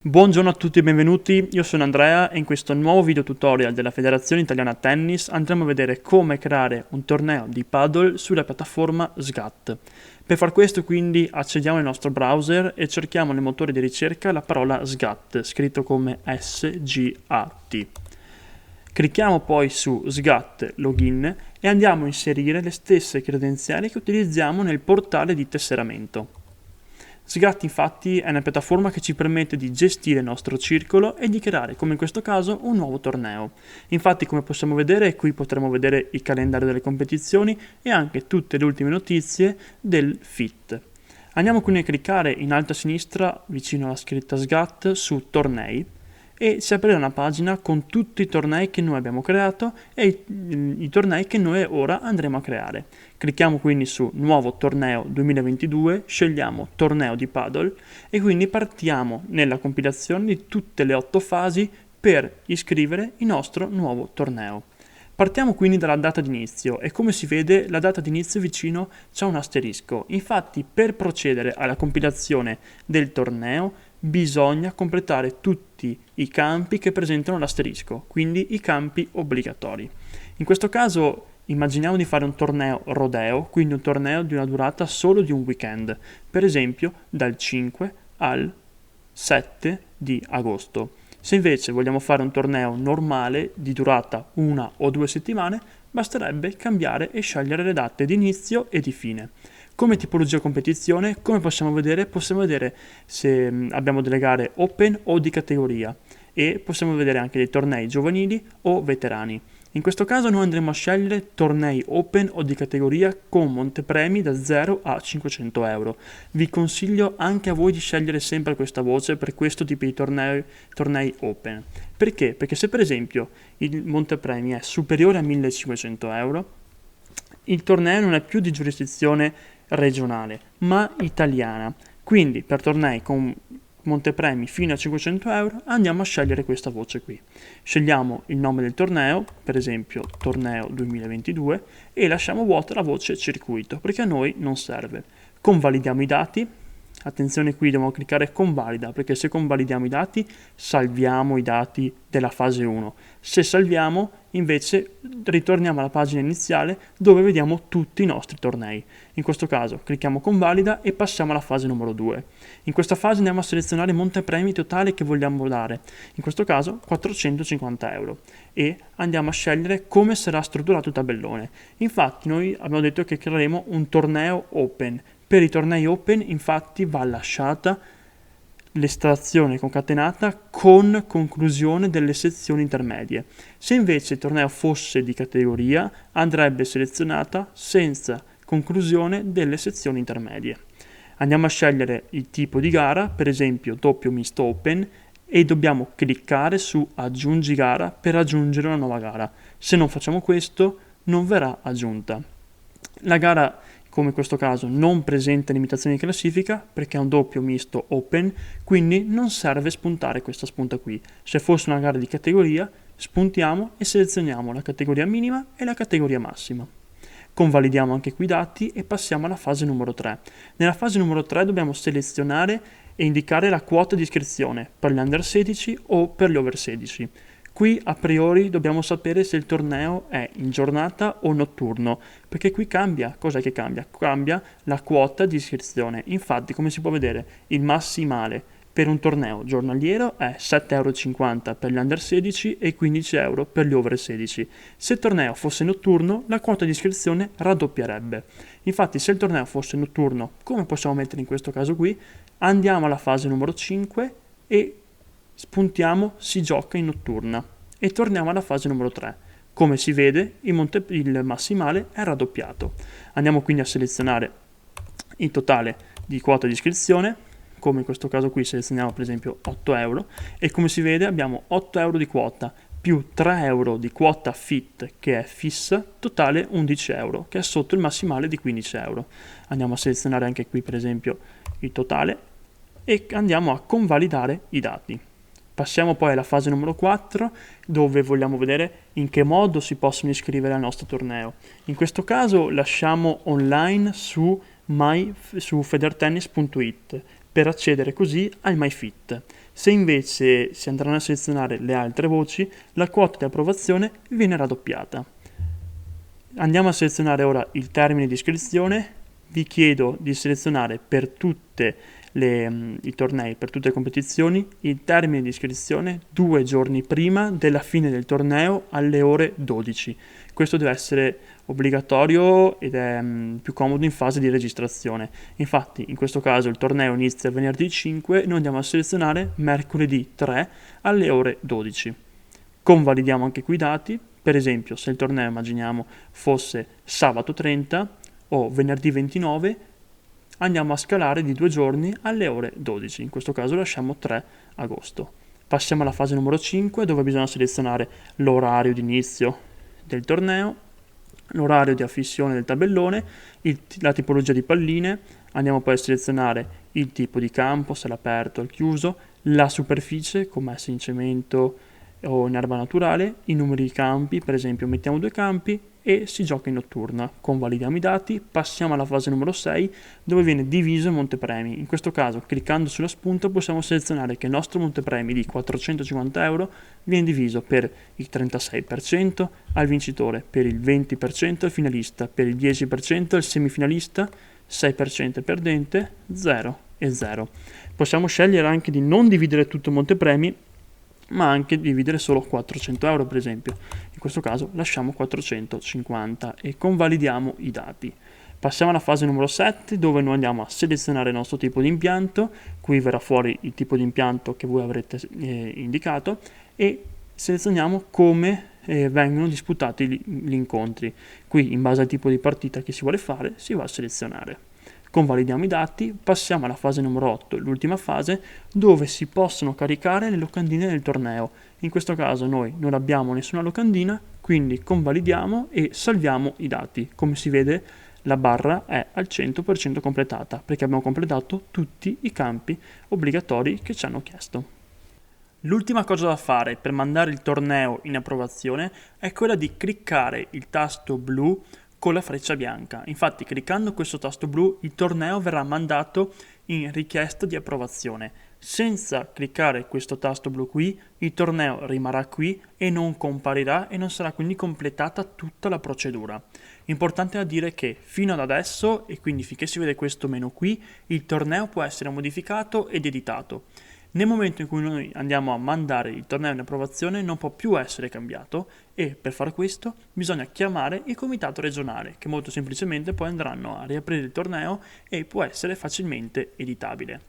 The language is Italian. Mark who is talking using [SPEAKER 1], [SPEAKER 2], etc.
[SPEAKER 1] Buongiorno a tutti e benvenuti, io sono Andrea e in questo nuovo video tutorial della Federazione Italiana Tennis andremo a vedere come creare un torneo di paddle sulla piattaforma SGAT. Per far questo quindi accediamo al nostro browser e cerchiamo nel motore di ricerca la parola SGAT, scritto come S-G-A-T. Clicchiamo poi su SGAT Login e andiamo a inserire le stesse credenziali che utilizziamo nel portale di tesseramento. SGAT infatti è una piattaforma che ci permette di gestire il nostro circolo e di creare, come in questo caso, un nuovo torneo. Infatti, come possiamo vedere, qui potremo vedere il calendario delle competizioni e anche tutte le ultime notizie del FIT. Andiamo quindi a cliccare in alto a sinistra, vicino alla scritta SGAT, su Tornei e si aprirà una pagina con tutti i tornei che noi abbiamo creato e i tornei che noi ora andremo a creare. Clicchiamo quindi su Nuovo Torneo 2022, scegliamo Torneo di Paddle e quindi partiamo nella compilazione di tutte le 8 fasi per iscrivere il nostro nuovo torneo. Partiamo quindi dalla data d'inizio e come si vede la data d'inizio vicino c'è un asterisco. Infatti per procedere alla compilazione del torneo bisogna completare tutti i campi che presentano l'asterisco, quindi i campi obbligatori. In questo caso immaginiamo di fare un torneo rodeo, quindi un torneo di una durata solo di un weekend, per esempio dal 5 al 7 di agosto. Se invece vogliamo fare un torneo normale di durata 1 o 2 settimane, basterebbe cambiare e scegliere le date di inizio e di fine. Come tipologia competizione, come possiamo vedere se abbiamo delle gare open o di categoria e possiamo vedere anche dei tornei giovanili o veterani. In questo caso noi andremo a scegliere tornei open o di categoria con montepremi da 0 a 500 euro. Vi consiglio anche a voi di scegliere sempre questa voce per questo tipo di tornei open. Perché? Perché se per esempio il montepremi è superiore a 1500 euro, il torneo non è più di giurisdizione regionale, ma italiana. Quindi per tornei con montepremi fino a 500 euro andiamo a scegliere questa voce qui. Scegliamo il nome del torneo, per esempio Torneo 2022, e lasciamo vuota la voce circuito, perché a noi non serve. Convalidiamo i dati. Attenzione qui, dobbiamo cliccare convalida, perché se convalidiamo i dati salviamo i dati della fase 1. Se salviamo, invece, ritorniamo alla pagina iniziale dove vediamo tutti i nostri tornei. In questo caso clicchiamo convalida e passiamo alla fase numero 2. In questa fase andiamo a selezionare il montepremi totale che vogliamo dare, in questo caso 450 euro, e andiamo a scegliere come sarà strutturato il tabellone. Infatti noi abbiamo detto che creeremo un torneo open. Per i tornei open infatti va lasciata l'estrazione concatenata con conclusione delle sezioni intermedie. Se invece il torneo fosse di categoria andrebbe selezionata senza conclusione delle sezioni intermedie. Andiamo a scegliere il tipo di gara, per esempio doppio misto open, e dobbiamo cliccare su aggiungi gara per aggiungere una nuova gara. Se non facciamo questo non verrà aggiunta. La gara, come in questo caso, non presenta limitazioni di classifica perché è un doppio misto open, quindi non serve spuntare questa spunta qui. Se fosse una gara di categoria, spuntiamo e selezioniamo la categoria minima e la categoria massima. Convalidiamo anche qui i dati e passiamo alla fase numero 3. Nella fase numero 3 dobbiamo selezionare e indicare la quota di iscrizione per gli under 16 o per gli over 16. Qui a priori dobbiamo sapere se il torneo è in giornata o notturno, perché qui cambia. Cos'è che cambia? Cambia la quota di iscrizione. Infatti, come si può vedere, il massimale per un torneo giornaliero è 7,50 euro per gli under 16 e 15 euro per gli over 16. Se il torneo fosse notturno, la quota di iscrizione raddoppierebbe. Infatti, se il torneo fosse notturno, come possiamo mettere in questo caso qui, andiamo alla fase numero 5 e spuntiamo si gioca in notturna e torniamo alla fase numero 3. Come si vede il massimale è raddoppiato. Andiamo quindi a selezionare il totale di quota di iscrizione, come in questo caso qui selezioniamo per esempio 8 euro e come si vede abbiamo 8 euro di quota più 3 euro di quota FIT che è fissa, totale 11 euro che è sotto il massimale di 15 euro. Andiamo a selezionare anche qui per esempio il totale e andiamo a convalidare i dati. Passiamo poi alla fase numero 4 dove vogliamo vedere in che modo si possono iscrivere al nostro torneo. In questo caso lasciamo online su federtennis.it per accedere così al MyFit. Se invece si andranno a selezionare le altre voci, la quota di approvazione viene raddoppiata. Andiamo a selezionare ora il termine di iscrizione. Vi chiedo di selezionare per tutti i tornei, per tutte le competizioni, il termine di iscrizione 2 giorni prima della fine del torneo alle ore 12. Questo deve essere obbligatorio ed è più comodo in fase di registrazione. Infatti in questo caso il torneo inizia venerdì 5, noi andiamo a selezionare mercoledì 3 alle ore 12. Convalidiamo anche qui i dati. Per esempio, se il torneo, immaginiamo, fosse sabato 30 o venerdì 29, andiamo a scalare di 2 giorni alle ore 12. In questo caso lasciamo 3 agosto. Passiamo alla fase numero 5, dove bisogna selezionare l'orario di inizio del torneo, l'orario di affissione del tabellone, la tipologia di palline. Andiamo poi a selezionare il tipo di campo, se all'aperto o al chiuso, la superficie, come se in cemento o in erba naturale, i numeri di campi, per esempio mettiamo 2 campi e si gioca in notturna. Convalidiamo i dati, passiamo alla fase numero 6 dove viene diviso il montepremi. In questo caso, cliccando sulla spunta, possiamo selezionare che il nostro montepremi di 450 euro viene diviso per il 36% al vincitore, per il 20% al finalista, per il 10% al semifinalista, 6% al perdente, 0 e 0. Possiamo scegliere anche di non dividere tutto il montepremi, ma anche dividere solo 400 euro, per esempio. In questo caso lasciamo 450 e convalidiamo i dati. Passiamo alla fase numero 7 dove noi andiamo a selezionare il nostro tipo di impianto. Qui verrà fuori il tipo di impianto che voi avrete indicato e selezioniamo come vengono disputati gli incontri. Qui, in base al tipo di partita che si vuole fare, si va a selezionare. Convalidiamo i dati, passiamo alla fase numero 8, l'ultima fase, dove si possono caricare le locandine del torneo. In questo caso noi non abbiamo nessuna locandina, quindi convalidiamo e salviamo i dati. Come si vede, la barra è al 100% completata, perché abbiamo completato tutti i campi obbligatori che ci hanno chiesto. L'ultima cosa da fare per mandare il torneo in approvazione è quella di cliccare il tasto blu con la freccia bianca. Infatti, cliccando questo tasto blu, il torneo verrà mandato in richiesta di approvazione. Senza cliccare questo tasto blu qui, il torneo rimarrà qui e non comparirà e non sarà quindi completata tutta la procedura. Importante da dire che fino ad adesso, e quindi finché si vede questo meno qui, il torneo può essere modificato ed editato. Nel momento in cui noi andiamo a mandare il torneo in approvazione non può più essere cambiato e per fare questo bisogna chiamare il comitato regionale che molto semplicemente poi andranno a riaprire il torneo e può essere facilmente editabile.